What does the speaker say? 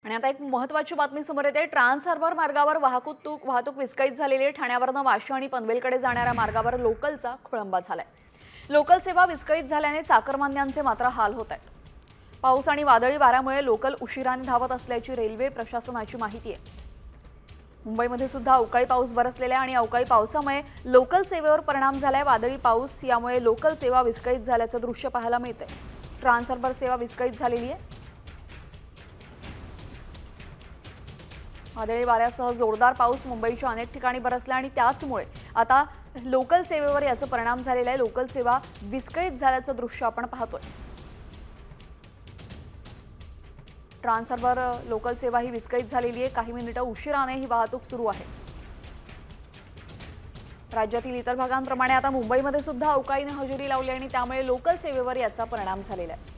आणि आता एक महत्त्वाची बातमी समोर येते। ट्रान्स हार्बर मार्गावर वाहतूक विस्कळीत झालेली आहे। ठाण्यावरून वाशी आणि पनवेलकडे जाणाऱ्या मार्गावर लोकलचा खोळंबा झालाय। लोकल सेवा विस्कळीत झाल्याने चाकरमान्यांचे मात्र हाल होत आहेत। पाऊस आणि वादळी वाऱ्यामुळे लोकल उशिराने धावत असल्याची रेल्वे प्रशासनाची माहिती आहे। मुंबईमध्ये सुद्धा अवकाळी पाऊस बरसलेला आणि अवकाळी पावसामुळे लोकल सेवेवर परिणाम झालाय। वादळी पाऊस यामुळे लोकल सेवा विस्कळीत झाल्याचं दृश्य पाहायला मिळतंय। ट्रान्स हार्बर सेवा विस्कळीत झालेली आहे। वादळी वाऱ्यासह जोरदार पाऊस मुंबईच्या अनेक ठिकाणी बरसला आणि त्याचमुळे आता लोकल सेवेवर याचा परिणाम झालेला आहे। लोकल सेवा विस्कळीत झाल्याचं दृश्य आपण पाहतोय। ट्रान्स हार्बर लोकल सेवा ही विस्कळीत झालेली आहे। काही मिनिटं उशिराने ही वाहतूक सुरू आहे। राज्यातील इतर भागांप्रमाणे आता मुंबईमध्ये सुद्धा अवकाळीने हजेरी लावली आणि त्यामुळे लोकल सेवेवर याचा परिणाम झालेला आहे।